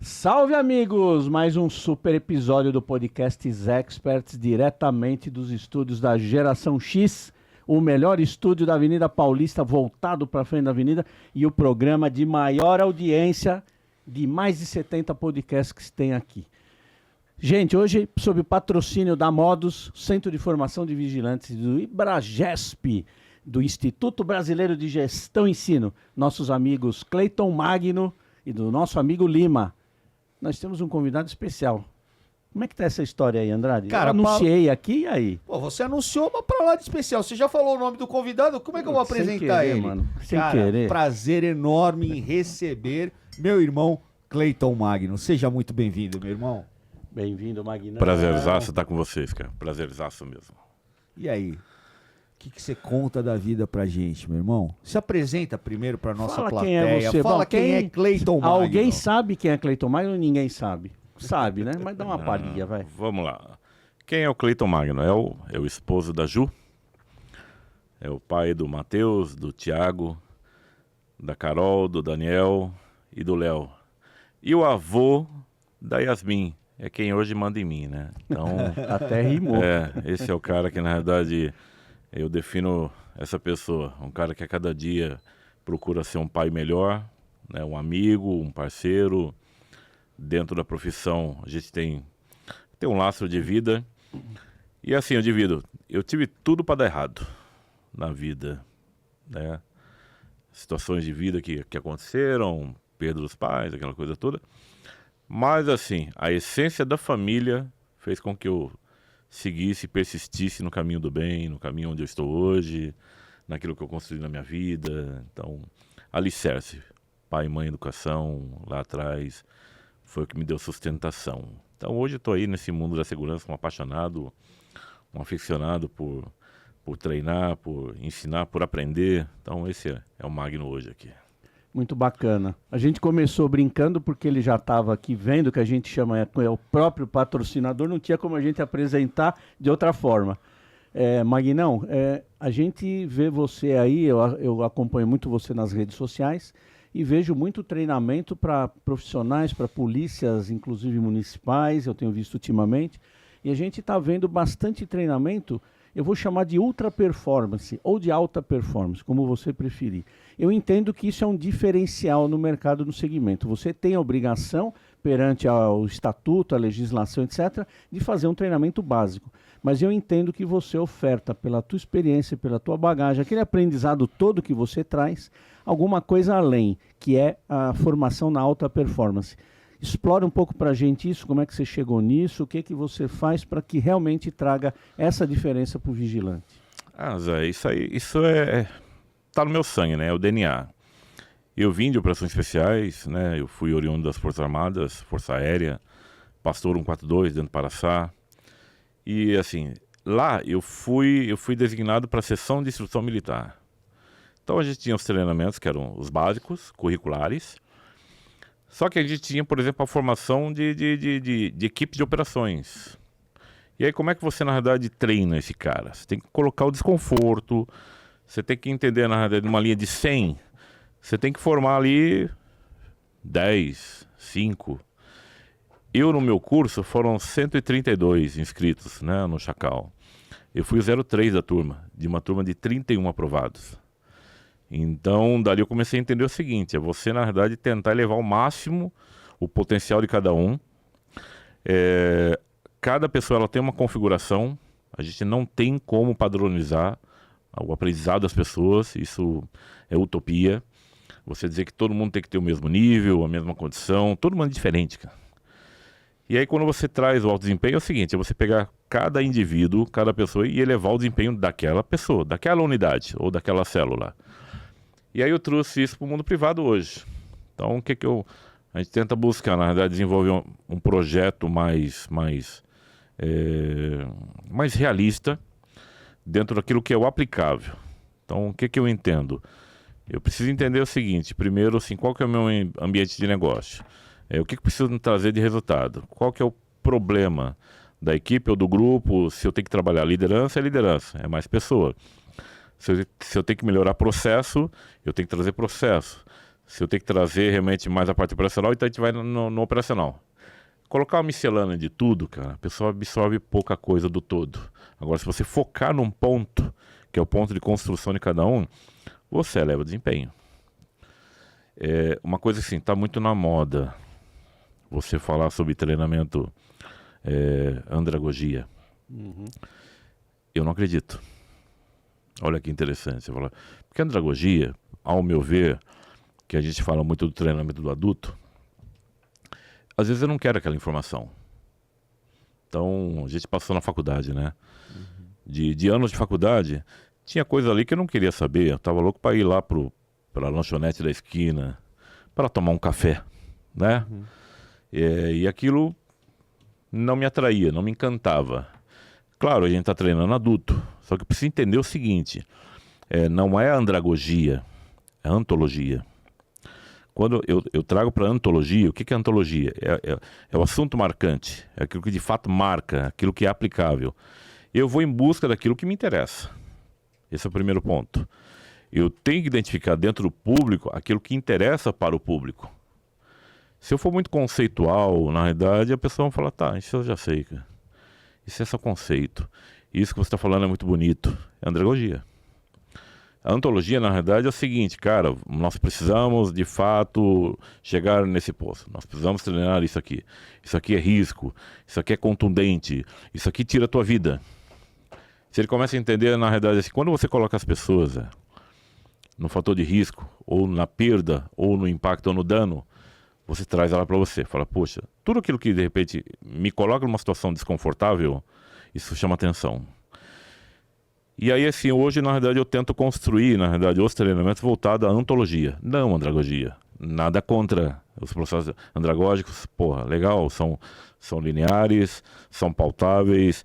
Salve amigos! Mais um super episódio do podcast Experts, diretamente dos estúdios da Geração X, o melhor estúdio da Avenida Paulista, voltado para frente da avenida, e o programa de maior audiência de mais de 70 podcasts que se tem aqui. Gente, hoje, sob o patrocínio da Modus, Centro de Formação de Vigilantes, do IBRAGESP, do Instituto Brasileiro de Gestão e Ensino, nossos amigos Cleiton Magno e do nosso amigo Lima. Nós temos um convidado especial. Como é que tá essa história aí, Andrade? Cara, eu anunciei aqui e aí? Pô, você anunciou, mas pra lá de especial. Você já falou o nome do convidado? Como é que eu vou apresentar ele? Mano. Sem Cara, querer. prazer enorme em receber meu irmão Cleiton Magno. Seja muito bem-vindo, meu irmão. Bem-vindo, Magnão. Prazerzaço estar com vocês, cara. Prazerzaço mesmo. E aí? O que você conta da vida pra gente, meu irmão? Se apresenta primeiro pra nossa Fala plateia. quem é você. Fala Bom, quem é Cleiton Magno. Alguém sabe quem é Cleiton Magno ou ninguém sabe? Sabe, né? Mas dá uma palhinha, vai. Vamos lá. Quem é o Cleiton Magno? É o esposo da Ju, é o pai do Matheus, do Tiago, da Carol, do Daniel e do Léo. E o avô da Yasmin, é quem hoje manda em mim, né? Então, Até rimou. esse é o cara que, na verdade, eu defino essa pessoa. Um cara que a cada dia procura ser um pai melhor, né? Um amigo, um parceiro. Dentro da profissão, a gente tem um laço de vida. E assim, eu tive tudo para dar errado na vida, né? Situações de vida que aconteceram, perda dos pais, aquela coisa toda. Mas assim, a essência da família fez com que eu seguisse, persistisse no caminho do bem, no caminho onde eu estou hoje, naquilo que eu construí na minha vida. Então, alicerce, pai e mãe, educação, lá atrás, foi o que me deu sustentação. Então hoje eu estou aí nesse mundo da segurança, um apaixonado, um aficionado por treinar, por ensinar, por aprender. Então esse é o Magno hoje aqui. Muito bacana. A gente começou brincando porque ele já estava aqui vendo, que a gente chama é o próprio patrocinador, não tinha como a gente apresentar de outra forma. Magnão, a gente vê você aí, eu acompanho muito você nas redes sociais e vejo muito treinamento para profissionais, para polícias, inclusive municipais, eu tenho visto ultimamente, e a gente está vendo bastante treinamento, eu vou chamar de ultra performance ou de alta performance, como você preferir. Eu entendo que isso é um diferencial no mercado, no segmento. Você tem a obrigação, perante o estatuto, a legislação, etc., de fazer um treinamento básico. Mas eu entendo que você oferta, pela tua experiência, pela tua bagagem, aquele aprendizado todo que você traz, alguma coisa além, que é a formação na alta performance. Explora um pouco para a gente isso, como é que você chegou nisso, o que que você faz para que realmente traga essa diferença para o vigilante. Zé, isso tá no meu sangue, né? É o DNA. Eu vim de operações especiais, né? Eu fui oriundo das Forças Armadas, Força Aérea, Pastor 142 dentro do Paraçá. E assim, lá eu fui designado para a seção de instrução militar. Então a gente tinha os treinamentos que eram os básicos, curriculares. Só que a gente tinha, por exemplo, a formação de equipe de operações. E aí como é que você, na verdade, treina esse cara? Você tem que colocar o desconforto, você tem que entender, na verdade, numa linha de 100, você tem que formar ali 10, 5. Eu, no meu curso, foram 132 inscritos, né, no Chacal. Eu fui o 03 da turma, de uma turma de 31 aprovados. Então, dali eu comecei a entender o seguinte, é você, na verdade, tentar elevar ao máximo o potencial de cada um. Cada pessoa ela tem uma configuração, a gente não tem como padronizar o aprendizado das pessoas, isso é utopia. Você dizer que todo mundo tem que ter o mesmo nível, a mesma condição, todo mundo é diferente, cara. E aí quando você traz o alto desempenho é o seguinte, é você pegar cada indivíduo, cada pessoa e elevar o desempenho daquela pessoa, daquela unidade ou daquela célula. E aí eu trouxe isso para o mundo privado hoje. Então a gente tenta buscar, na verdade, desenvolver um projeto mais realista dentro daquilo que é o aplicável. Então o que eu entendo? Eu preciso entender o seguinte, primeiro assim, qual que é o meu ambiente de negócio? O que preciso trazer de resultado? Qual que é o problema da equipe ou do grupo? Se eu tenho que trabalhar liderança, é liderança, é mais pessoa. Se eu tenho que melhorar processo, eu tenho que trazer processo. Se eu tenho que trazer realmente mais a parte operacional, então a gente vai no operacional. Colocar uma miscelânea de tudo, cara, a pessoa absorve pouca coisa do todo. Agora, se você focar num ponto, que é o ponto de construção de cada um, você eleva desempenho. Uma coisa assim, está muito na moda você falar sobre treinamento, andragogia. Eu não acredito. Olha que interessante você falar. Porque a andragogia, ao meu ver, que a gente fala muito do treinamento do adulto, às vezes eu não quero aquela informação. Então, a gente passou na faculdade, né? De anos de faculdade, tinha coisa ali que eu não queria saber. Eu tava louco para ir lá pra lanchonete da esquina, para tomar um café, né? E aquilo não me atraía, não me encantava. Claro, a gente está treinando adulto, só que precisa entender o seguinte, não é andragogia, é antologia. Quando eu trago para antologia, o que é antologia? É o assunto marcante, é aquilo que de fato marca, aquilo que é aplicável. Eu vou em busca daquilo que me interessa. Esse é o primeiro ponto. Eu tenho que identificar dentro do público aquilo que interessa para o público. Se eu for muito conceitual, na realidade, a pessoa vai falar, tá, isso eu já sei, cara. Isso é só conceito. Isso que você está falando é muito bonito. É andragogia. A antologia, na realidade, é o seguinte, cara, nós precisamos, de fato, chegar nesse posto. Nós precisamos treinar isso aqui. Isso aqui é risco. Isso aqui é contundente. Isso aqui tira a tua vida. Se ele começa a entender, na realidade, assim, quando você coloca as pessoas no fator de risco, ou na perda, ou no impacto, ou no dano, você traz ela para você. Fala, poxa, tudo aquilo que, de repente, me coloca numa situação desconfortável, isso chama atenção. E aí, assim, hoje, na verdade, eu tento construir, na verdade, os treinamentos voltados à antologia, não andragogia. Nada contra os processos andragógicos, porra, legal, são lineares, são pautáveis,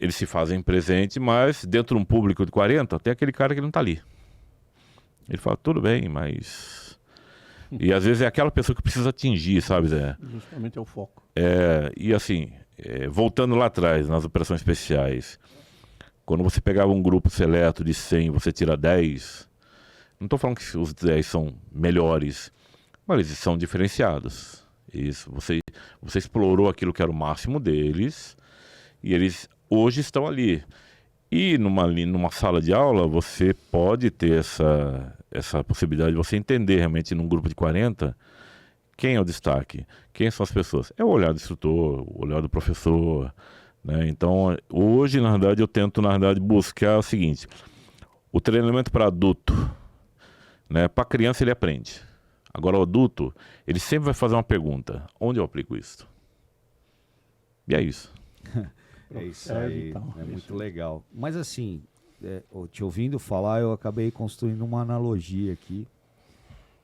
eles se fazem presente, mas dentro de um público de 40, tem aquele cara que não está ali. Ele fala, tudo bem, mas... E às vezes é aquela pessoa que precisa atingir, sabe, Zé? Justamente é o foco. E assim, voltando lá atrás, nas operações especiais... Quando você pegava um grupo seleto de 100, você tira 10, não estou falando que os 10 são melhores, mas eles são diferenciados. Isso, você explorou aquilo que era o máximo deles, e eles hoje estão ali. E numa sala de aula, você pode ter essa possibilidade de você entender realmente num grupo de 40, quem é o destaque, quem são as pessoas. É o olhar do instrutor, o olhar do professor... Então, hoje, na verdade, eu tento, na verdade, buscar o seguinte, o treinamento para adulto, né? Para criança ele aprende. Agora, o adulto, ele sempre vai fazer uma pergunta, onde eu aplico isso? E é isso. É isso aí, é muito legal. Mas assim, te ouvindo falar, eu acabei construindo uma analogia aqui,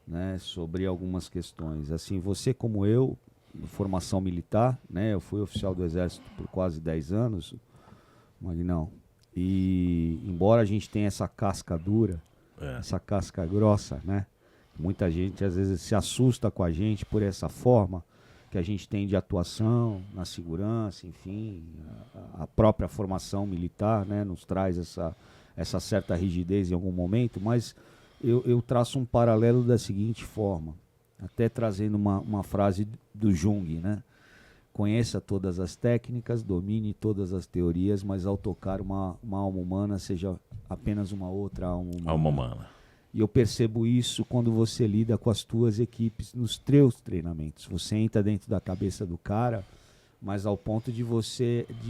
né? Sobre algumas questões. Assim, você como eu... formação militar, né? Eu fui oficial do Exército por quase 10 anos, Magnão. E embora a gente tenha essa casca dura, essa casca grossa, né? Muita gente às vezes se assusta com a gente por essa forma que a gente tem de atuação na segurança, enfim, a própria formação militar, né? Nos traz essa certa rigidez em algum momento, mas eu traço um paralelo da seguinte forma. Até trazendo uma frase do Jung, né? Conheça todas as técnicas, domine todas as teorias, mas ao tocar uma alma humana, seja apenas uma outra alma humana. E eu percebo isso quando você lida com as tuas equipes nos teus treinamentos. Você entra dentro da cabeça do cara, mas ao ponto de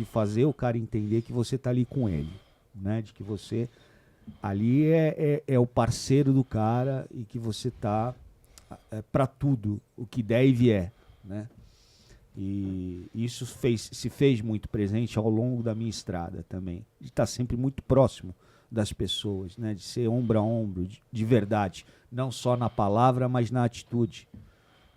fazer o cara entender que você está ali com ele, né? De que você ali é o parceiro do cara e que você está... para tudo, o que der e vier, né? E isso se fez muito presente ao longo da minha estrada também, de estar sempre muito próximo das pessoas, né? De ser ombro a ombro, de verdade, não só na palavra, mas na atitude.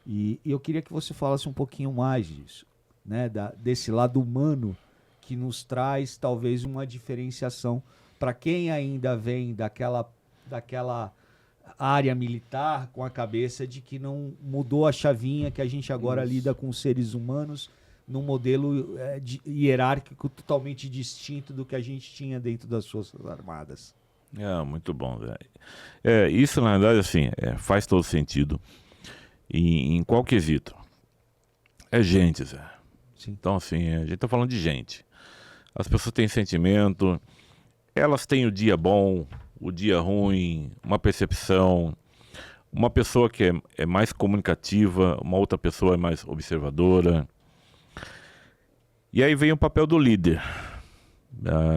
E eu queria que você falasse um pouquinho mais disso, né? Desse lado humano que nos traz talvez uma diferenciação para quem ainda vem daquela área militar com a cabeça de que não mudou a chavinha, que a gente agora lida com seres humanos num modelo hierárquico totalmente distinto do que a gente tinha dentro das Forças Armadas. Muito bom, Zé. Isso, na verdade, assim, faz todo sentido. Em qual quesito? É gente, Zé. Sim. Então, assim, a gente tá falando de gente. As pessoas têm sentimento, elas têm o dia bom, o dia ruim, uma percepção. Uma pessoa que é mais comunicativa, uma outra pessoa é mais observadora. E aí vem o papel do líder.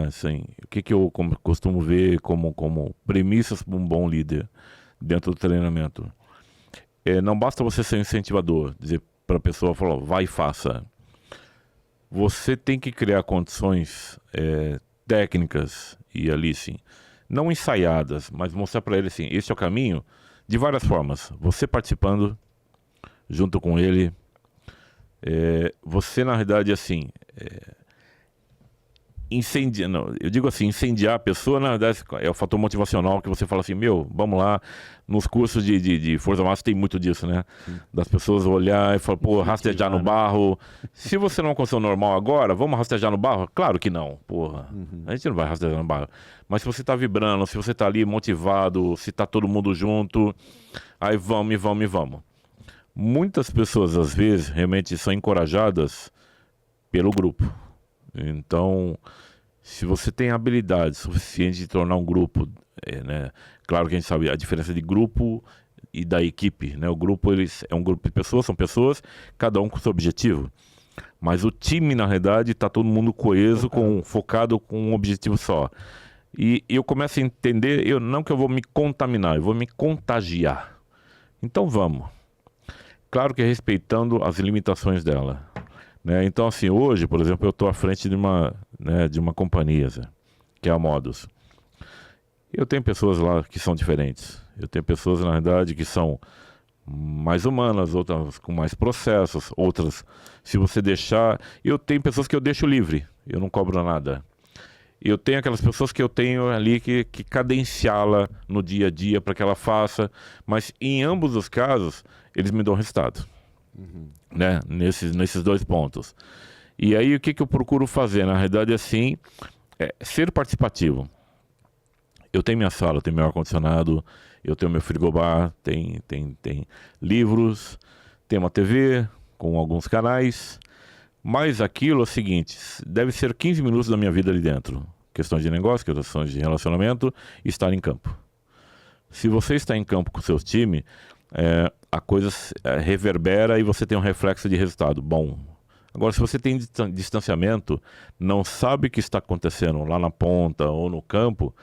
Assim, o que eu costumo ver como premissas para um bom líder dentro do treinamento? Não basta você ser um incentivador, dizer para a pessoa, falar, vai e faça. Você tem que criar condições técnicas e ali sim, não ensaiadas, mas mostrar para ele assim, esse é o caminho, de várias formas. Você participando junto com ele, você na realidade assim, incendiar a pessoa, na verdade, é o fator motivacional que você fala assim, vamos lá, nos cursos de Força Massa tem muito disso, né? Sim. Das pessoas olhar e falar, pô, rastejar no barro. Se você não aconteceu normal agora, vamos rastejar no barro? Claro que não, porra. A gente não vai rastejar no barro. Mas se você tá vibrando, se você tá ali motivado, se tá todo mundo junto, aí vamos. Muitas pessoas, às vezes, realmente são encorajadas pelo grupo. Então, se você tem habilidade suficiente de tornar um grupo, né? Claro que a gente sabe a diferença de grupo e da equipe, né? O grupo é um grupo de pessoas, são pessoas, cada um com seu objetivo. Mas o time, na realidade, está todo mundo coeso, focado com um objetivo só. E eu começo a entender, não que eu vou me contaminar, eu vou me contagiar. Então vamos. Claro que respeitando as limitações dela. Né? Então, assim, hoje, por exemplo, eu estou à frente de uma companhia, Zé, que é a Modus. Eu tenho pessoas lá que são diferentes. Eu tenho pessoas, na verdade, que são mais humanas, outras com mais processos, outras, se você deixar... Eu tenho pessoas que eu deixo livre, eu não cobro nada. Eu tenho aquelas pessoas que eu tenho ali que cadenciá-la no dia a dia para que ela faça, mas em ambos os casos, eles me dão resultado. Né? Nesses dois pontos. E aí o que eu procuro fazer? Na realidade, assim, ser participativo. Eu tenho minha sala, eu tenho meu ar-condicionado, eu tenho meu frigobar, tem livros, tem uma TV com alguns canais, mas aquilo é o seguinte, deve ser 15 minutos da minha vida ali dentro. Questões de negócio, questões de relacionamento, estar em campo. Se você está em campo com o seu time, a coisa reverbera e você tem um reflexo de resultado bom. Agora, se você tem distanciamento, não sabe o que está acontecendo lá na ponta ou no campo,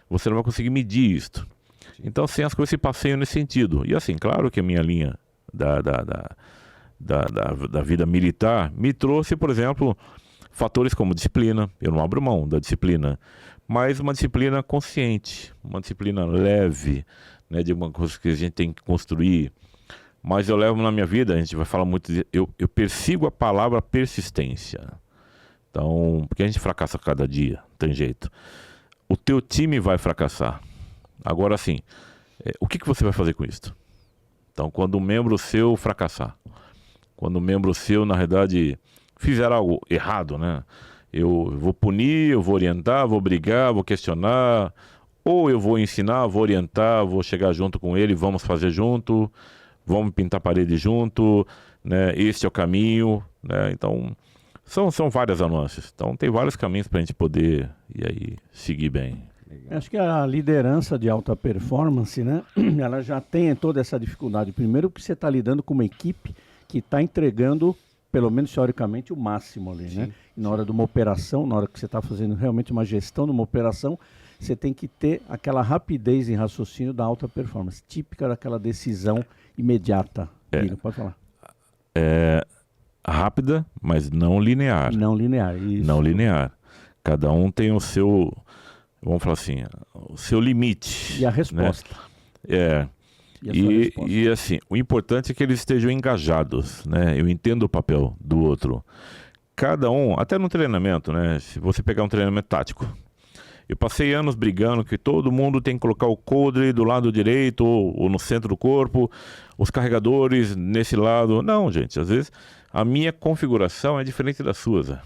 você não vai conseguir medir isto. Então, assim, as coisas se passeiam nesse sentido. E assim, claro que a minha linha da vida militar me trouxe, por exemplo, fatores como disciplina. Eu não abro mão da disciplina, mas uma disciplina consciente, uma disciplina leve, né, de uma coisa que a gente tem que construir. Mas eu levo na minha vida, a gente vai falar muito eu persigo a palavra persistência. Então, porque a gente fracassa cada dia, não tem jeito. O teu time vai fracassar. Agora sim, o que você vai fazer com isso? Então, quando um membro seu fracassar, quando um membro seu, na verdade, fizer algo errado, né? Eu vou punir, eu vou orientar, vou brigar, vou questionar, ou eu vou ensinar, vou orientar, vou chegar junto com ele, vamos fazer junto, vamos pintar a parede junto, né? Este é o caminho, né? Então, são várias nuances. Então, tem vários caminhos para a gente poder e aí seguir bem. Acho que a liderança de alta performance, né? Ela já tem toda essa dificuldade. Primeiro, porque você está lidando com uma equipe que está entregando, pelo menos teoricamente, o máximo ali, né? E na hora de uma operação, na hora que você está fazendo realmente uma gestão de uma operação, você tem que ter aquela rapidez em raciocínio da alta performance, típica daquela decisão imediata. Pode falar. Rápida, mas não linear. Não linear, isso. Não linear. Cada um tem o seu, vamos falar assim, o seu limite. E a resposta. Né? E assim, o importante é que eles estejam engajados, né? Eu entendo o papel do outro. Cada um, até no treinamento, né? Se você pegar um treinamento tático, eu passei anos brigando que todo mundo tem que colocar o coldre do lado direito ou no centro do corpo, os carregadores nesse lado. Não, gente, às vezes a minha configuração é diferente da sua, Zé.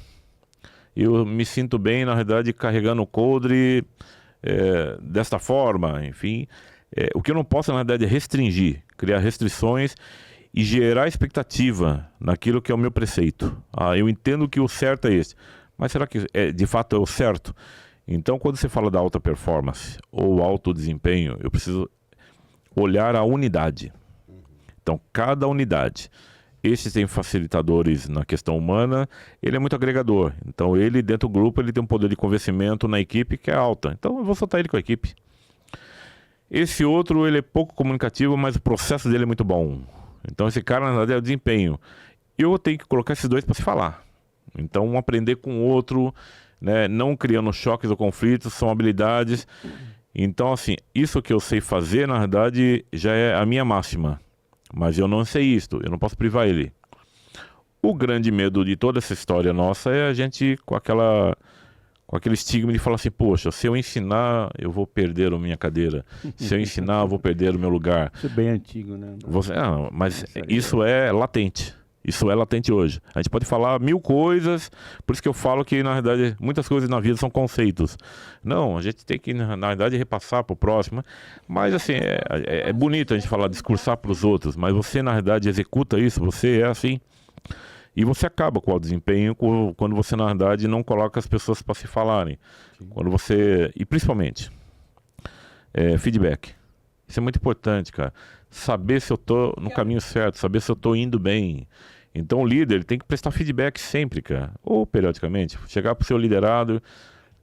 Eu me sinto bem, na verdade, carregando o coldre desta forma, enfim. O que eu não posso, na verdade, é restringir, criar restrições e gerar expectativa naquilo que é o meu preceito. Eu entendo que o certo é esse, mas será que de fato é o certo? Então, quando você fala da alta performance ou alto desempenho, eu preciso olhar a unidade. Então, cada unidade. Esse tem facilitadores na questão humana, ele é muito agregador. Então, ele, dentro do grupo, ele tem um poder de convencimento na equipe que é alta. Então, eu vou soltar ele com a equipe. Esse outro, ele é pouco comunicativo, mas o processo dele é muito bom. Então, esse cara, na verdade, é o desempenho. Eu tenho que colocar esses dois para se falar. Então, um aprender com o outro, né? Não criando choques ou conflitos, são habilidades. Então, assim, isso que eu sei fazer, na verdade, já é a minha máxima. Mas eu não sei isto, eu não posso privar ele. O grande medo de toda essa história nossa é a gente com aquele estigma de falar assim, poxa, se eu ensinar, eu vou perder a minha cadeira. Se eu ensinar, eu vou perder o meu lugar. Isso é bem antigo, né? Mas isso é latente. Isso é latente hoje. A gente pode falar 1000 coisas, por isso que eu falo que, na verdade, muitas coisas na vida são conceitos. Não, a gente tem que, na verdade, repassar para o próximo. Mas, assim, é bonito a gente falar, discursar para os outros, mas você, na verdade, executa isso, você é assim. E você acaba com o desempenho quando você, na verdade, não coloca as pessoas para se falarem. Quando você... E, principalmente, feedback. Isso é muito importante, cara. Saber se eu estou no caminho certo, saber se eu estou indo bem. Então o líder ele tem que prestar feedback sempre, cara. Ou periodicamente. Chegar para o seu liderado,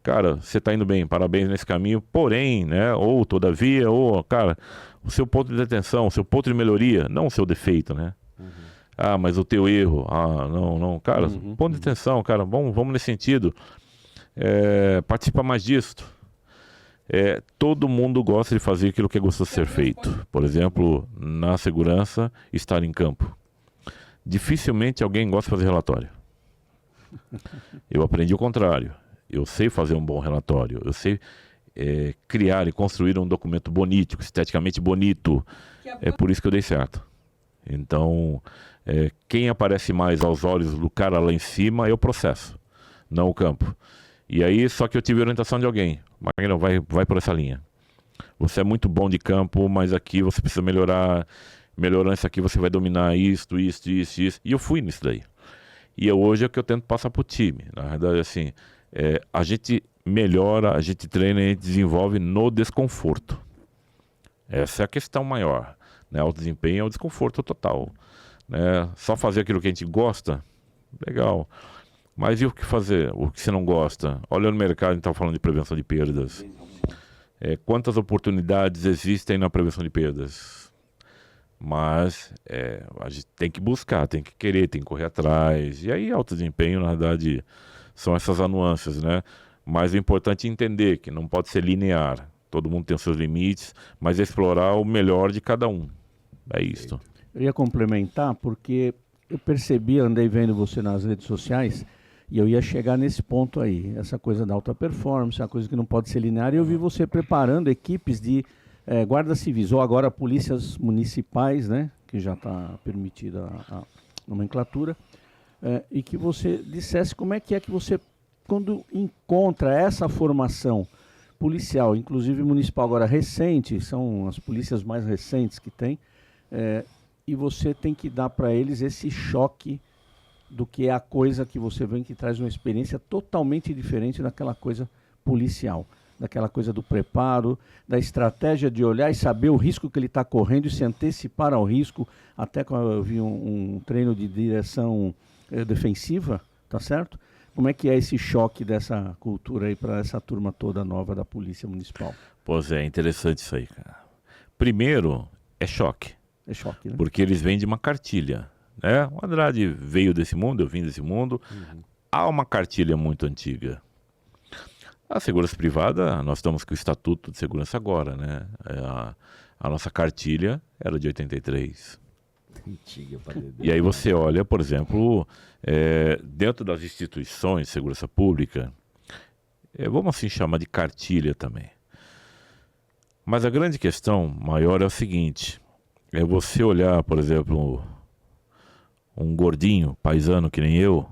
cara, você está indo bem, parabéns nesse caminho. Porém, né? Ou todavia, ou, cara, o seu ponto de atenção, o seu ponto de melhoria, não o seu defeito, né? Mas o teu erro. Não. Cara, ponto de atenção, cara, vamos nesse sentido. Participa mais disso. Todo mundo gosta de fazer aquilo que é gostoso de ser feito. Por exemplo, na segurança, estar em campo. Dificilmente alguém gosta de fazer relatório. Eu aprendi o contrário. Eu sei fazer um bom relatório. Eu sei criar e construir um documento bonito, esteticamente bonito. É por isso que eu dei certo. Então, quem aparece mais aos olhos do cara lá em cima é o processo, não o campo. E aí, só que eu tive orientação de alguém. Magno, vai por essa linha. Você é muito bom de campo, mas aqui você precisa melhorar. Melhorando isso aqui, você vai dominar isso. E eu fui nisso daí. E hoje é o que eu tento passar pro time. Na verdade, assim, a gente melhora, a gente treina e a gente desenvolve no desconforto. Essa é a questão maior. Né? O desempenho é o desconforto total. Né? Só fazer aquilo que a gente gosta, legal. Mas e o que fazer? O que você não gosta? Olha no mercado, a gente está falando de prevenção de perdas. Quantas oportunidades existem na prevenção de perdas? Mas a gente tem que buscar, tem que querer, tem que correr atrás. E aí alto desempenho, na verdade, são essas nuances, né? Mas o importante é entender que não pode ser linear. Todo mundo tem os seus limites, mas explorar o melhor de cada um. É isso. Eu ia complementar porque eu percebi, andei vendo você nas redes sociais, e eu ia chegar nesse ponto aí, essa coisa da alta performance, uma coisa que não pode ser linear, e eu vi você preparando equipes de guardas civis, ou agora polícias municipais, né, que já está permitida a nomenclatura, e que você dissesse como é que você, quando encontra essa formação policial, inclusive municipal agora recente, são as polícias mais recentes que tem, e você tem que dar para eles esse choque do que é a coisa que você vem que traz uma experiência totalmente diferente daquela coisa policial, daquela coisa do preparo, da estratégia de olhar e saber o risco que ele está correndo e se antecipar ao risco, até quando eu vi um treino de direção defensiva, tá certo? Como é que é esse choque dessa cultura aí para essa turma toda nova da Polícia Municipal? Pois é, interessante isso aí, cara. Primeiro, é choque. É choque, né? Porque eles vêm de uma cartilha. O Andrade veio desse mundo, eu vim desse mundo. Há uma cartilha muito antiga. A segurança privada, nós estamos com o Estatuto de Segurança agora, né? A nossa cartilha era de 83. Antiga, e aí você olha, por exemplo, dentro das instituições de segurança pública, vamos assim chamar de cartilha também. Mas a grande questão maior é o seguinte, é você olhar, por exemplo, um gordinho, paisano que nem eu,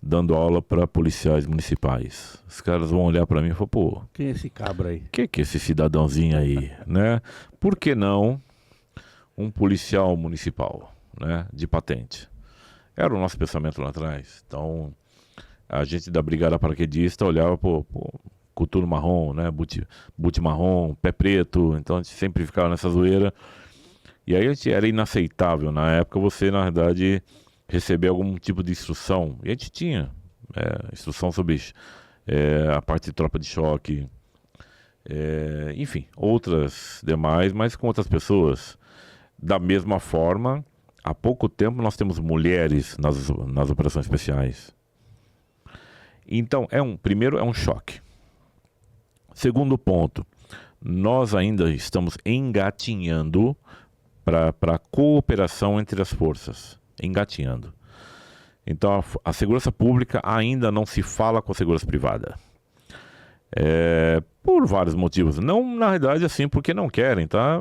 dando aula para policiais municipais. Os caras vão olhar para mim e falar, pô, quem é esse cabra aí? Que é esse cidadãozinho aí, né? Por que não um policial municipal, né, de patente? Era o nosso pensamento lá atrás. Então, a gente da Brigada Paraquedista olhava, pô, coturno marrom, né, boot marrom, pé preto, então a gente sempre ficava nessa zoeira. E aí era inaceitável na época você, na verdade, receber algum tipo de instrução. E a gente tinha instrução sobre a parte de tropa de choque, enfim, outras demais, mas com outras pessoas. Da mesma forma, há pouco tempo nós temos mulheres nas operações especiais. Então, primeiro é um choque. Segundo ponto, nós ainda estamos engatinhando para a cooperação entre as forças. Engatinhando. Então, a segurança pública ainda não se fala com a segurança privada. Por vários motivos. Não, na verdade, assim, porque não querem, tá?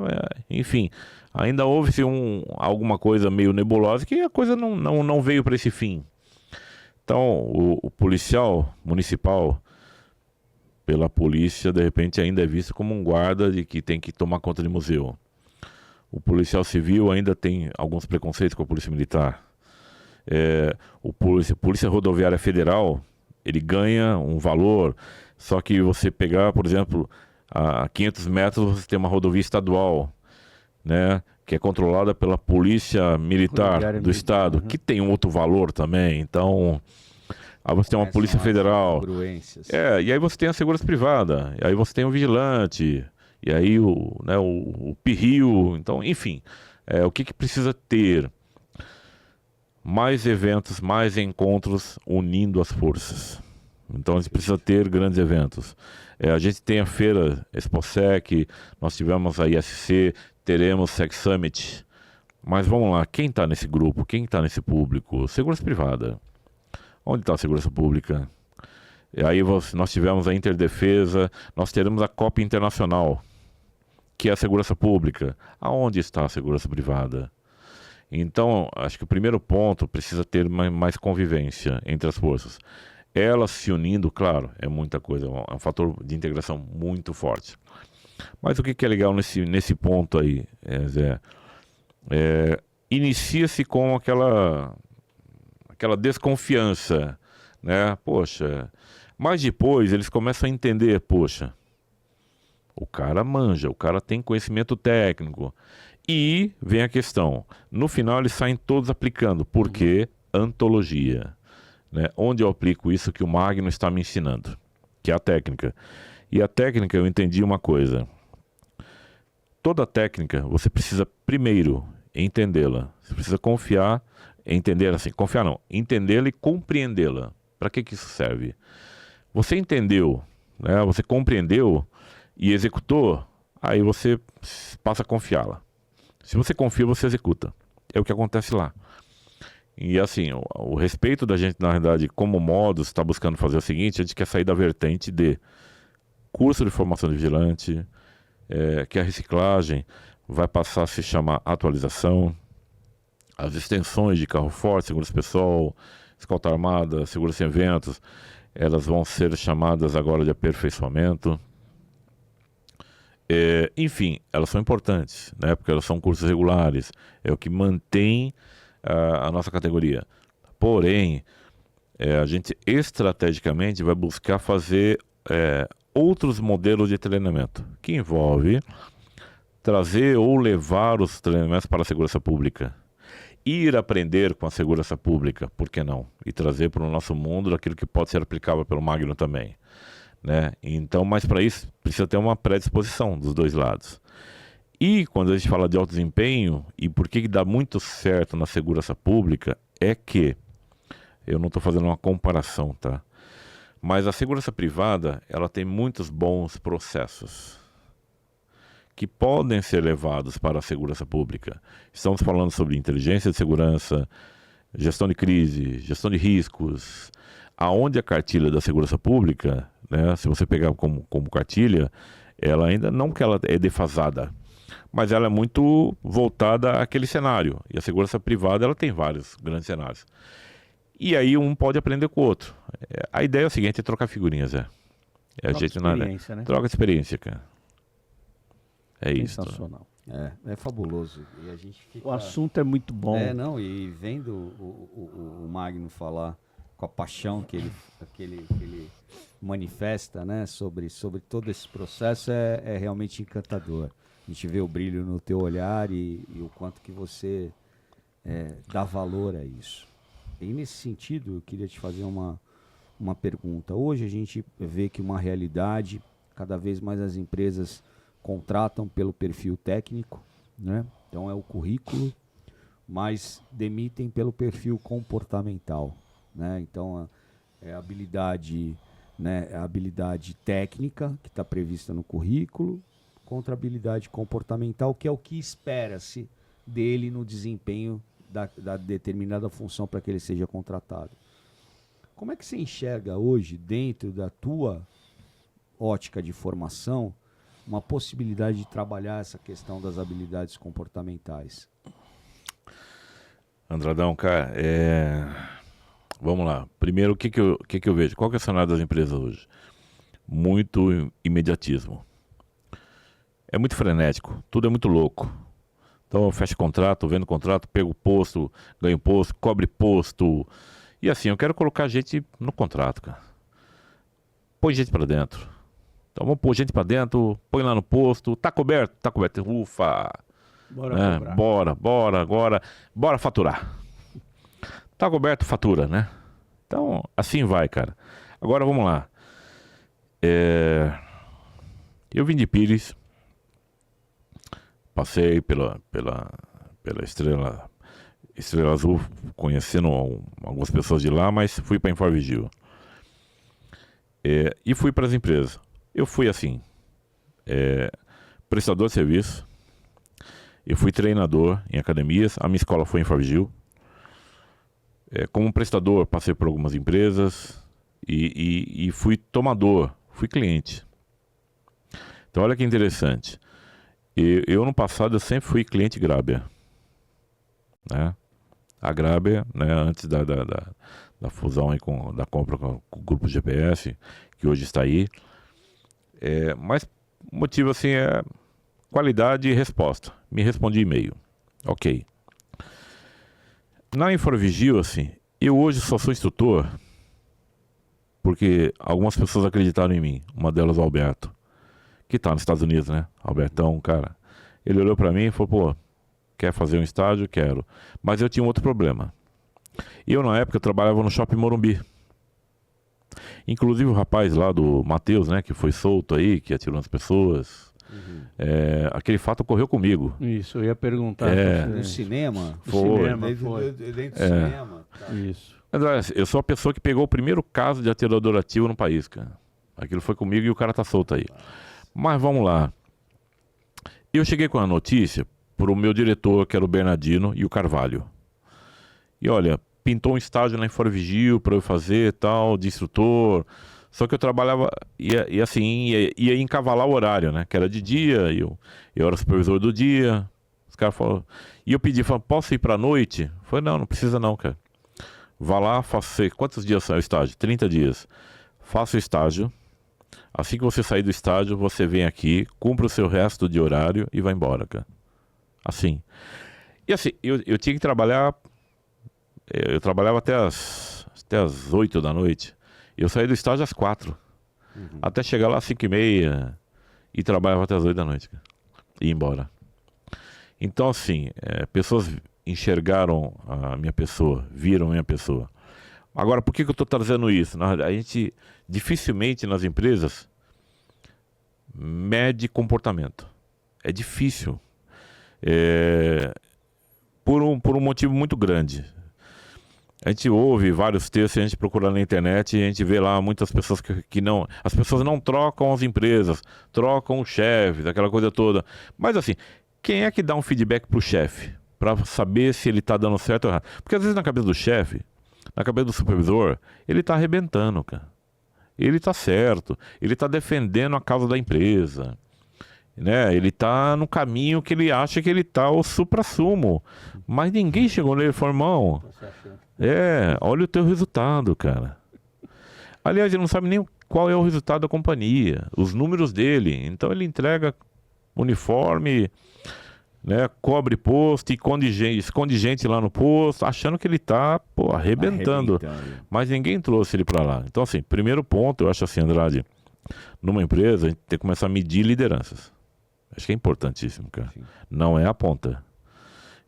Enfim, ainda houve-se alguma coisa meio nebulosa que a coisa não veio para esse fim. Então, o policial municipal, pela polícia, de repente, ainda é visto como um guarda de que tem que tomar conta de museu. O policial civil ainda tem alguns preconceitos com a polícia militar. Polícia Rodoviária Federal, ele ganha um valor, só que você pegar, por exemplo, a 500 metros você tem uma rodovia estadual, né, que é controlada pela Polícia Militar do Estado, que tem um outro valor também. Então, aí você tem uma Polícia Federal. E aí você tem a segurança privada, e aí você tem o vigilante, e aí o PRIO. Então, enfim, o que precisa ter? Mais eventos, mais encontros unindo as forças. Então a gente precisa ter grandes eventos. A gente tem a feira ExpoSec, nós tivemos a ISC, teremos Sec Summit. Mas vamos lá, quem está nesse grupo? Quem está nesse público? Segurança privada. Onde está a segurança pública? E aí nós tivemos a Interdefesa, nós teremos a COP Internacional, que é a segurança pública. Aonde está a segurança privada? Então, acho que o primeiro ponto precisa ter mais convivência entre as forças. Elas se unindo, claro, é muita coisa, é um fator de integração muito forte. Mas o que é legal nesse ponto aí, Zé? Inicia-se com aquela desconfiança, né? Poxa, mas depois eles começam a entender, poxa, o cara manja, o cara tem conhecimento técnico. E vem a questão, no final eles saem todos aplicando, porque antologia, né? Onde eu aplico isso que o Magno está me ensinando, que é a técnica. E a técnica, eu entendi uma coisa, toda técnica você precisa primeiro entendê-la, você precisa confiar, entendê-la e compreendê-la. Para que isso serve? Você entendeu, né? Você compreendeu e executou, aí você passa a confiá-la. Se você confia, você executa. É o que acontece lá. E assim, o respeito da gente, na verdade, como modos, está buscando fazer o seguinte: a gente quer sair da vertente de curso de formação de vigilante, que a reciclagem vai passar a se chamar atualização, as extensões de carro forte, segurança pessoal, escolta armada, segurança em eventos, elas vão ser chamadas agora de aperfeiçoamento. Enfim, elas são importantes, né? Porque elas são cursos regulares, é o que mantém a nossa categoria. Porém, a gente estrategicamente vai buscar fazer outros modelos de treinamento, que envolve trazer ou levar os treinamentos para a segurança pública. Ir aprender com a segurança pública, por que não? E trazer para o nosso mundo aquilo que pode ser aplicável pelo Magno também. Né? Então, mas para isso precisa ter uma predisposição dos dois lados. E quando a gente fala de alto desempenho, e por que dá muito certo na segurança pública, é que, eu não estou fazendo uma comparação, tá? Mas a segurança privada, ela tem muitos bons processos que podem ser levados para a segurança pública. Estamos falando sobre inteligência de segurança, gestão de crise, gestão de riscos, aonde a cartilha da segurança pública, né, se você pegar como cartilha, ela ainda não que ela é defasada, mas ela é muito voltada àquele cenário. E a segurança privada, ela tem vários grandes cenários. E aí um pode aprender com o outro. A ideia é o seguinte, é trocar figurinhas, troca experiência, né? Troca experiência, cara. É isso. Sensacional. É fabuloso. E a gente fica... O assunto é muito bom. E vendo o Magno falar com a paixão que ele manifesta, né, sobre todo esse processo, é realmente encantador. A gente vê o brilho no teu olhar e o quanto que você dá valor a isso. E nesse sentido, eu queria te fazer uma pergunta. Hoje a gente vê que uma realidade, cada vez mais as empresas contratam pelo perfil técnico, né? Então é o currículo, mas demitem pelo perfil comportamental, né? Então é a habilidade, né? A habilidade técnica que está prevista no currículo contra a habilidade comportamental, que é o que espera-se dele no desempenho da determinada função para que ele seja contratado. Como é que você enxerga hoje, dentro da tua ótica de formação, uma possibilidade de trabalhar essa questão das habilidades comportamentais? Andradão, cara, vamos lá. Primeiro, o que eu vejo? Qual que é o cenário das empresas hoje? Muito imediatismo. É muito frenético, tudo é muito louco. Então eu fecho contrato, vendo contrato, pego posto, ganho posto, cobre posto. E assim, eu quero colocar gente no contrato, cara. Põe gente pra dentro. Então vamos pôr gente pra dentro, põe lá no posto, tá coberto, ufa. Bora, né? Bora faturar. Tá coberto, fatura, né? Então, assim vai, cara. Agora vamos lá. Eu vim de Pires. Passei pela Estrela Azul, conhecendo algumas pessoas de lá, mas fui para Infarvigil. E fui para as empresas. Eu fui assim, prestador de serviço, eu fui treinador em academias, a minha escola foi em Infarvigil. Como prestador, passei por algumas empresas e fui tomador, fui cliente. Então olha que interessante. Eu no passado eu sempre fui cliente Grabber, né? A Grabber, né, antes da fusão aí da compra com o grupo GPS, que hoje está aí. Mas o motivo assim é qualidade e resposta. Me respondi e-mail. Ok. Na Infarvigil, assim, eu hoje só sou instrutor porque algumas pessoas acreditaram em mim. Uma delas, o Alberto, que tá nos Estados Unidos, né? Albertão, cara. Ele olhou pra mim e falou, pô, quer fazer um estágio? Quero. Mas eu tinha um outro problema. Eu, na época, trabalhava no Shopping Morumbi. Inclusive o rapaz lá do Matheus, né, que foi solto aí, que atirou nas pessoas. Uhum. Aquele fato ocorreu comigo. Isso, eu ia perguntar. No cinema? Foi. Dentro do cinema. Tá. Isso. Eu sou a pessoa que pegou o primeiro caso de atirador ativo no país, cara. Aquilo foi comigo e o cara tá solto aí. Mas vamos lá. Eu cheguei com a notícia pro meu diretor, que era o Bernardino, e o Carvalho. E olha, pintou um estágio na Infarvigil para eu fazer tal, de instrutor. Só que eu trabalhava, ia encavalar o horário, né? Que era de dia, eu era supervisor do dia. Os caras falaram, e eu pedi, posso ir pra noite? Eu falei, não precisa não, cara. Vá lá, faça. Quantos dias sai o estágio? 30 dias. Faça o estágio. Assim que você sair do estágio, você vem aqui, cumpre o seu resto de horário e vai embora, cara. Assim. E assim, eu tinha que trabalhar. Eu trabalhava até as 8 da noite. Eu saí do estágio às 4. Uhum. Até chegar lá às 5h30 e trabalhava até as 8 da noite, cara. E ir embora. Então, assim, pessoas enxergaram a minha pessoa, viram a minha pessoa. Agora, por que eu estou trazendo isso? A gente dificilmente nas empresas mede comportamento. É difícil. Por um motivo muito grande. A gente ouve vários textos, a gente procura na internet e a gente vê lá muitas pessoas que não... As pessoas não trocam as empresas, trocam os chefes, aquela coisa toda. Mas assim, quem é que dá um feedback pro chefe? Para saber se ele está dando certo ou errado? Porque às vezes na cabeça do chefe, na cabeça do supervisor, ele está arrebentando, cara. Ele está certo, ele está defendendo a causa da empresa, né? Ele está no caminho que ele acha que ele está o supra-sumo. Mas ninguém chegou nele e falou, irmão, Olha o teu resultado, cara. Aliás, ele não sabe nem qual é o resultado da companhia, os números dele. Então ele entrega uniforme, né, cobre posto, esconde gente lá no posto, achando que ele tá, arrebentando. Mas ninguém trouxe ele para lá. Então, assim, primeiro ponto, eu acho assim, Andrade, numa empresa, a gente tem que começar a medir lideranças. Acho que é importantíssimo, cara. Sim. Não é a ponta.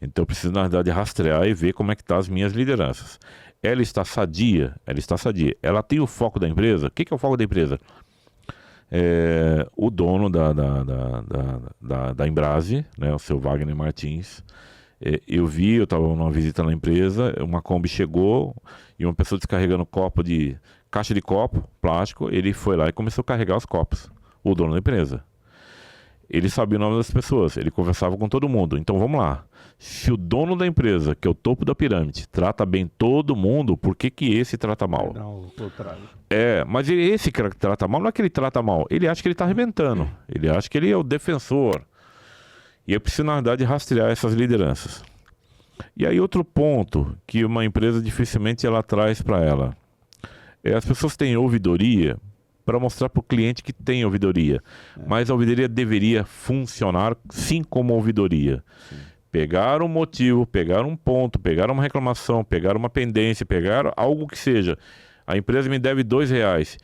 Então eu preciso, na verdade, rastrear e ver como é que tá as minhas lideranças. Ela está sadia? Ela está sadia. Ela tem o foco da empresa? O que é o foco da empresa? O dono da Embrase, né, o seu Wagner Martins, eu estava numa visita na empresa, uma Kombi chegou e uma pessoa descarregando caixa de copo, plástico, ele foi lá e começou a carregar os copos, o dono da empresa. Ele sabia o nome das pessoas, ele conversava com todo mundo. Então vamos lá, se o dono da empresa, que é o topo da pirâmide, trata bem todo mundo, por que esse trata mal? Não, o contrário. Mas esse cara que trata mal, não é que ele trata mal, ele acha que ele está arrebentando, ele acha que ele é o defensor. E eu preciso, na verdade, rastrear essas lideranças. E aí outro ponto que uma empresa dificilmente ela traz para ela, as pessoas têm ouvidoria para mostrar para o cliente que tem ouvidoria. Mas a ouvidoria deveria funcionar sim como ouvidoria. Sim. Pegar um motivo, pegar um ponto, pegar uma reclamação, pegar uma pendência, pegar algo que seja. A empresa me deve R$2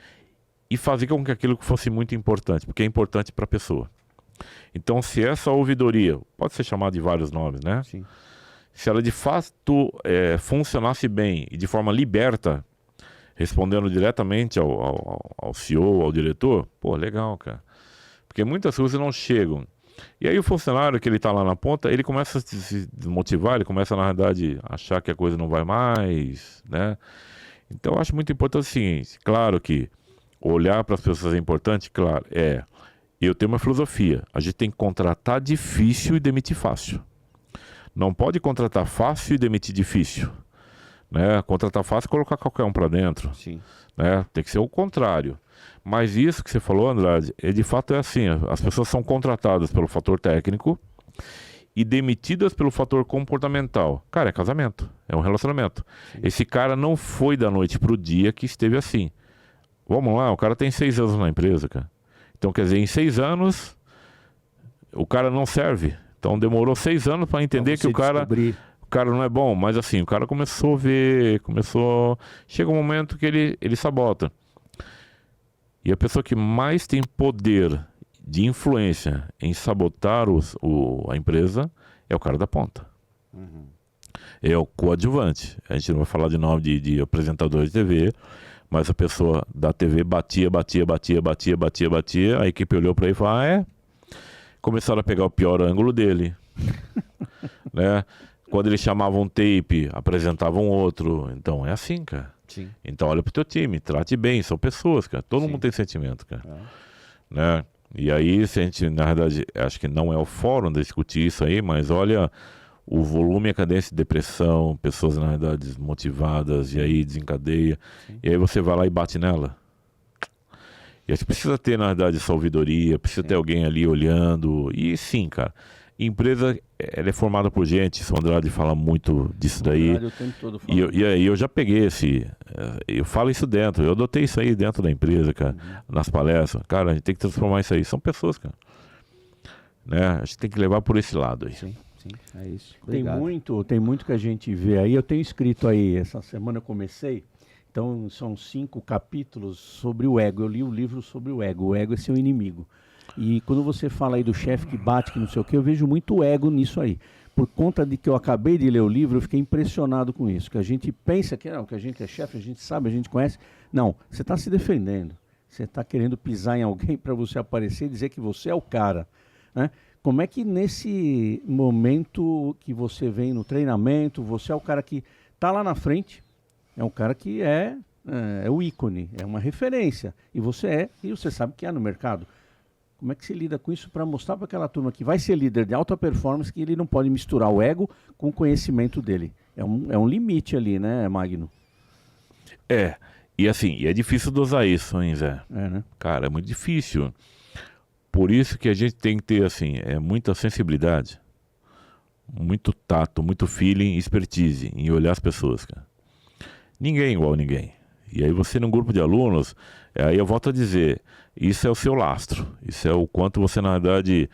e fazer com que aquilo fosse muito importante, porque é importante para a pessoa. Então, se essa ouvidoria, pode ser chamada de vários nomes, né? Sim. Se ela de fato funcionasse bem e de forma liberta, respondendo diretamente ao CEO, ao diretor, legal, cara. Porque muitas coisas não chegam. E aí o funcionário que ele está lá na ponta, ele começa a se desmotivar, ele começa, na verdade, a achar que a coisa não vai mais, né? Então eu acho muito importante o seguinte, claro que olhar para as pessoas é importante, claro, eu tenho uma filosofia, a gente tem que contratar difícil e demitir fácil. Não pode contratar fácil e demitir difícil. Né? Contratar fácil e colocar qualquer um para dentro. Sim. Né? Tem que ser o contrário. Mas isso que você falou, Andrade, de fato é assim, as pessoas são contratadas pelo fator técnico e demitidas pelo fator comportamental. Cara, é casamento, é um relacionamento. Sim. Esse cara não foi da noite pro dia que esteve assim. Vamos lá, o cara tem 6 anos na empresa, cara. Então, quer dizer, em 6 anos, o cara não serve. Então, demorou 6 anos para entender que o cara não é bom. Mas assim, o cara começou a ver, chega um momento que ele sabota. E a pessoa que mais tem poder de influência em sabotar a empresa é o cara da ponta. Uhum. É o coadjuvante. A gente não vai falar de nome de apresentador de TV, mas a pessoa da TV batia, a equipe olhou para ele e falou, começaram a pegar o pior ângulo dele. Né? Quando eles chamavam um tape, apresentavam outro. Então é assim, cara. Sim. Então olha pro teu time, trate bem, são pessoas, cara. Todo mundo tem sentimento, cara. Né? E aí, se a gente, na verdade, acho que não é o fórum de discutir isso aí, mas olha o volume e a cadência de depressão, pessoas, na verdade, desmotivadas, e aí desencadeia. Sim. E aí você vai lá e bate nela. E a gente precisa ter, na verdade, essa ouvidoria, precisa ter alguém ali olhando. E sim, cara, empresa, ela é formada por gente, o Andrade fala muito disso daí. O tempo todo fala. E aí eu já peguei eu falo isso dentro, eu adotei isso aí dentro da empresa, cara, nas palestras. Cara, a gente tem que transformar isso aí, são pessoas, cara. Né? A gente tem que levar por esse lado aí. Sim. É isso. Tem muito que a gente vê aí. Eu tenho escrito aí, essa semana eu comecei, então são 5 capítulos sobre o ego. Eu li o livro sobre o ego é seu inimigo. E quando você fala aí do chefe que bate, que não sei o que, eu vejo muito ego nisso aí. Por conta de que eu acabei de ler o livro, eu fiquei impressionado com isso. Que a gente pensa que a gente é chefe, a gente sabe, a gente conhece. Não, você está se defendendo. Você está querendo pisar em alguém para você aparecer e dizer que você é o cara. Né? Como é que nesse momento que você vem no treinamento, você é o cara que está lá na frente, é um cara que é o ícone, é uma referência. E você sabe que é no mercado. Como é que você lida com isso para mostrar para aquela turma que vai ser líder de alta performance que ele não pode misturar o ego com o conhecimento dele? É um limite ali, né, Magno? E assim, é difícil dosar isso, hein, Zé? Né? Cara, é muito difícil. Por isso que a gente tem que ter, assim, muita sensibilidade, muito tato, muito feeling, expertise em olhar as pessoas, cara. Ninguém é igual a ninguém. E aí você num grupo de alunos, aí eu volto a dizer, isso é o seu lastro. Isso é o quanto você, na verdade,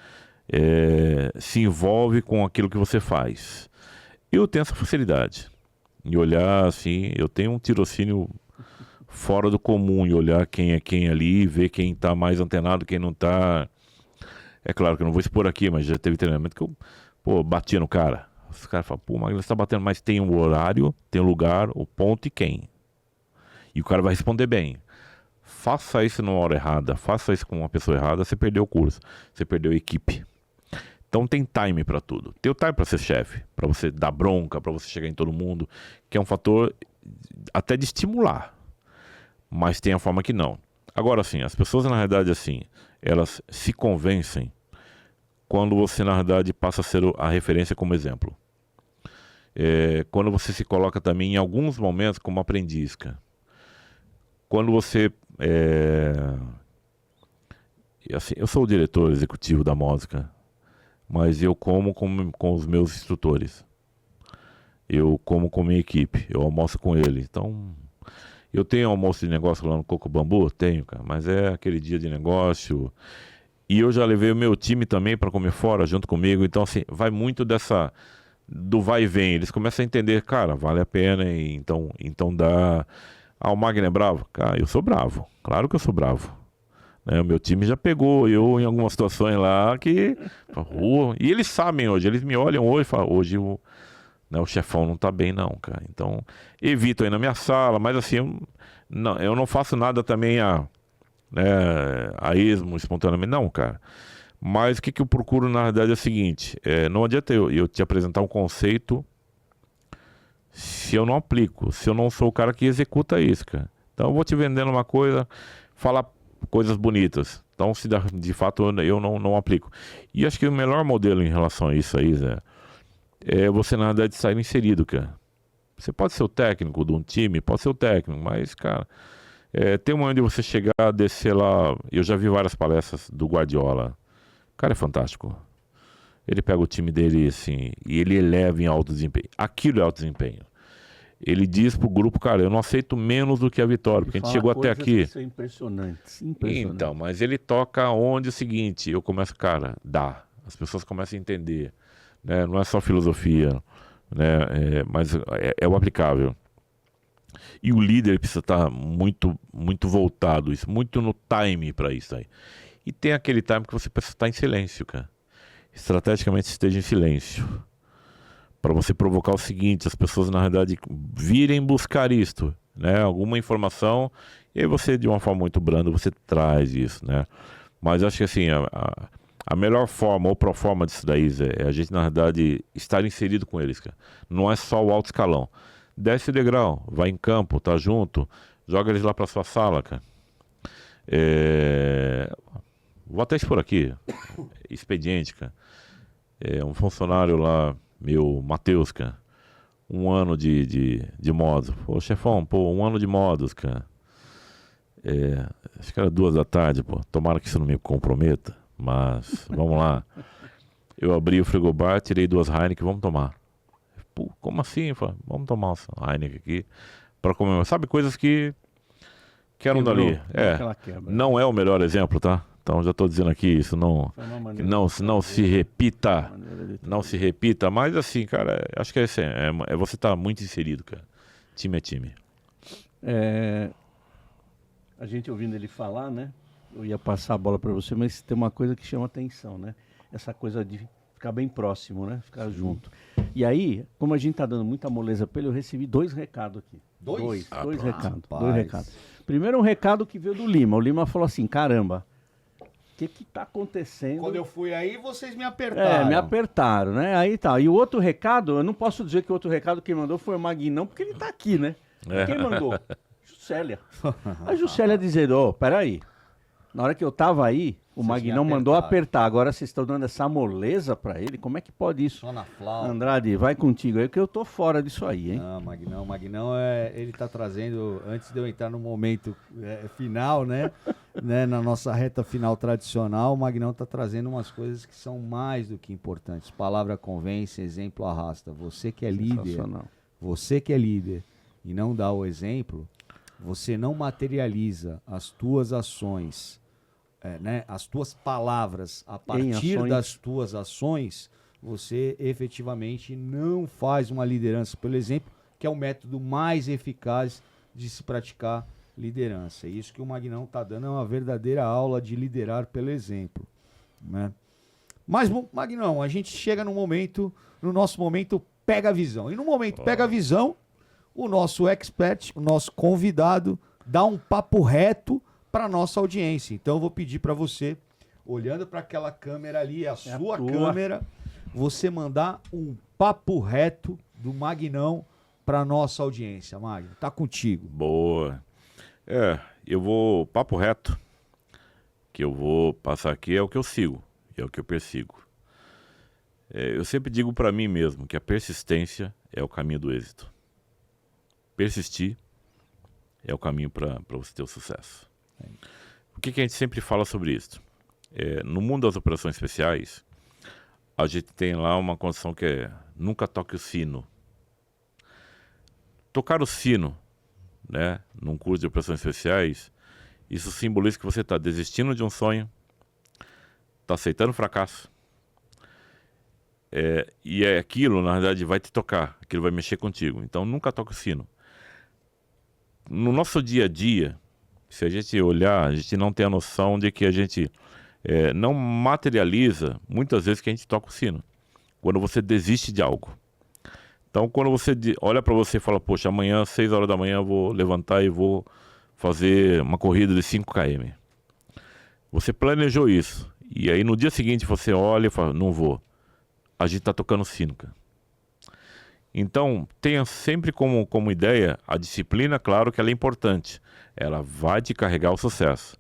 se envolve com aquilo que você faz. Eu tenho essa facilidade em olhar assim, eu tenho um tirocínio fora do comum, em olhar quem é quem ali, ver quem está mais antenado, quem não está. É claro que eu não vou expor aqui, mas já teve treinamento que eu, batia no cara. Os caras falam, pô, mas você está batendo, mas tem o horário, tem o lugar, o ponto e quem. E o cara vai responder bem. Faça isso numa hora errada, faça isso com uma pessoa errada, você perdeu o curso, você perdeu a equipe. Então tem time para tudo. Tem o time para ser chefe, para você dar bronca, para você chegar em todo mundo, que é um fator até de estimular. Mas tem a forma que não. Agora sim, as pessoas na realidade assim, elas se convencem quando você na realidade passa a ser a referência como exemplo. Quando você se coloca também em alguns momentos como aprendiz, cara. Quando você assim, eu sou o diretor executivo da música, mas eu como com os meus instrutores. Eu como com minha equipe, eu almoço com eles. Então, eu tenho almoço de negócio lá no Coco Bambu? Tenho, cara, mas é aquele dia de negócio. E eu já levei o meu time também para comer fora junto comigo. Então, assim, vai muito do vai e vem. Eles começam a entender, cara, vale a pena, e então dá. O Magno é bravo? Cara, eu sou bravo. Claro que eu sou bravo. O meu time já pegou eu em algumas situações lá que... E eles sabem hoje, eles me olham hoje e falam, hoje o chefão não tá bem não, cara. Então, evito aí na minha sala, mas assim, eu não faço nada também a esmo, espontaneamente, não, cara. Mas o que eu procuro na verdade é o seguinte, não adianta eu te apresentar um conceito se eu não aplico, se eu não sou o cara que executa isso, cara. Então eu vou te vendendo uma coisa, falar coisas bonitas. Então, se de fato eu não aplico. E acho que o melhor modelo em relação a isso aí, Zé, é você na verdade sair inserido, cara. Você pode ser o técnico de um time, pode ser o técnico, mas, cara, tem um momento de você chegar, descer lá. Eu já vi várias palestras do Guardiola. O cara é fantástico. Ele pega o time dele assim, e ele eleva em alto desempenho. Aquilo é alto desempenho. Ele diz pro grupo, cara, eu não aceito menos do que a vitória, porque a gente chegou até aqui. Isso é impressionante. Então, mas ele toca onde o seguinte, eu começo, cara, as pessoas começam a entender, né? Não é só filosofia, né? Mas é o aplicável. E o líder precisa estar muito, muito voltado, muito no time para isso aí. E tem aquele time que você precisa estar em silêncio, cara. Estrategicamente esteja em silêncio. Para você provocar o seguinte, as pessoas na verdade virem buscar isto, né? Alguma informação, e aí você de uma forma muito branda, você traz isso, né? Mas acho que assim, a melhor forma ou pro forma disso daí é a gente na verdade estar inserido com eles, cara. Não é só o alto escalão. Desce o degrau, vai em campo, tá junto, joga eles lá para sua sala, cara. Vou até expor aqui, expediente, cara. Um funcionário lá, meu Matheus, cara, 1 ano de modos. Pô, chefão, pô, 1 ano de modos, cara. Acho que era 2 da tarde, pô. Tomara que isso não me comprometa, mas vamos lá. Eu abri o frigobar, tirei 2 Heineken, vamos tomar. Pô, como assim? Eu falei, vamos tomar uma Heineken aqui para comer. Sabe, coisas que eram dali. Não é o melhor exemplo, tá? Então já estou dizendo aqui, isso não se repita, mas assim, cara, acho que é você estar muito inserido, cara. Time é time. A gente ouvindo ele falar, né? Eu ia passar a bola para você, mas tem uma coisa que chama atenção, né? Essa coisa de ficar bem próximo, né? Ficar junto. E aí, como a gente tá dando muita moleza para ele, eu recebi 2 recados aqui. Dois recados. Primeiro um recado que veio do Lima. O Lima falou assim, caramba, o que tá acontecendo? Quando eu fui aí, vocês me apertaram. Me apertaram, né? Aí tá. E o outro recado, eu não posso dizer que o outro recado quem mandou foi o Maguinão, porque ele tá aqui, né? Quem mandou? Juscelia. A Juscelia dizendo, peraí. Na hora que eu tava aí, o Maguinão mandou apertar. Agora vocês estão dando essa moleza pra ele? Como é que pode isso? Só na flauta. Andrade, vai contigo aí, que eu tô fora disso aí, hein? Não, Maguinão ele tá trazendo, antes de eu entrar no momento final, né? Na nossa reta final tradicional, o Maguinão tá trazendo umas coisas que são mais do que importantes. Palavra convence, exemplo arrasta. Você que é líder, e não dá o exemplo, você não materializa as tuas ações, né, as tuas palavras a partir das tuas ações, você efetivamente não faz uma liderança pelo exemplo, que é o método mais eficaz de se praticar liderança. Isso que o Magnão está dando é uma verdadeira aula de liderar pelo exemplo, né? Mas, Magnão, a gente chega no nosso momento Pega a Visão. E no momento Pega a Visão, o nosso expert, o nosso convidado, dá um papo reto para nossa audiência. Então eu vou pedir para você, olhando para aquela câmera ali, a sua câmera, você mandar um papo reto do Magnão para nossa audiência. Magno, tá contigo. Boa. Eu vou, papo reto, que eu vou passar aqui é o que eu sigo, é o que eu persigo. Eu sempre digo para mim mesmo que a persistência é o caminho do êxito. Persistir é o caminho para você ter o sucesso. O que a gente sempre fala sobre isso? No mundo das operações especiais, a gente tem lá uma condição que é nunca toque o sino. Tocar o sino, né, num curso de operações especiais, isso simboliza que você está desistindo de um sonho, está aceitando o fracasso, e aquilo, na verdade, vai te tocar, aquilo vai mexer contigo. Então, nunca toque o sino. No nosso dia a dia, se a gente olhar, a gente não tem a noção de que a gente não materializa, muitas vezes, que a gente toca o sino. Quando você desiste de algo. Então, quando você olha para você e fala, poxa, amanhã, 6 horas da manhã, eu vou levantar e vou fazer uma corrida de 5 km. Você planejou isso. E aí, no dia seguinte, você olha e fala, não vou. A gente está tocando sino, cara. Então, tenha sempre como ideia a disciplina, claro que ela é importante. Ela vai te carregar o sucesso.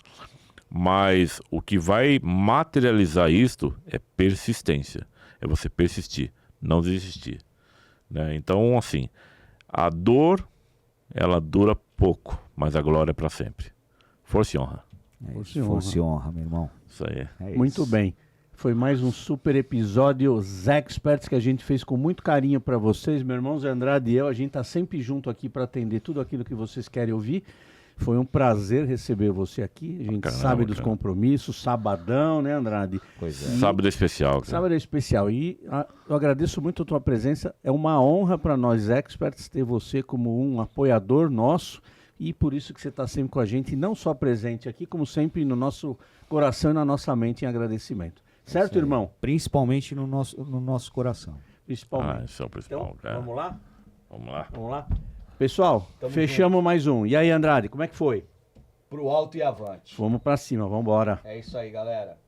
Mas o que vai materializar isto é persistência. É você persistir, não desistir. Né? Então, assim, a dor, ela dura pouco, mas a glória é para sempre. Força e honra. Força e honra, meu irmão. Isso aí. Muito bem. Foi mais um super episódio Zexperts que a gente fez com muito carinho para vocês, meu irmão Zé Andrade e eu. A gente tá sempre junto aqui para atender tudo aquilo que vocês querem ouvir. Foi um prazer receber você aqui. A gente sabe dos compromissos, sabadão, né, Andrade? Pois é. Sábado é especial. Cara. Sábado é especial. E eu agradeço muito a tua presença. É uma honra para nós experts ter você como um apoiador nosso. E por isso que você está sempre com a gente, não só presente aqui, como sempre no nosso coração e na nossa mente em agradecimento. Certo, irmão? Principalmente no nosso coração. Principalmente. Isso é o principal. Então, vamos lá? Vamos lá. Pessoal, fechamos mais um. E aí, Andrade, como é que foi? Pro alto e avante. Vamos pra cima, vamos embora. É isso aí, galera.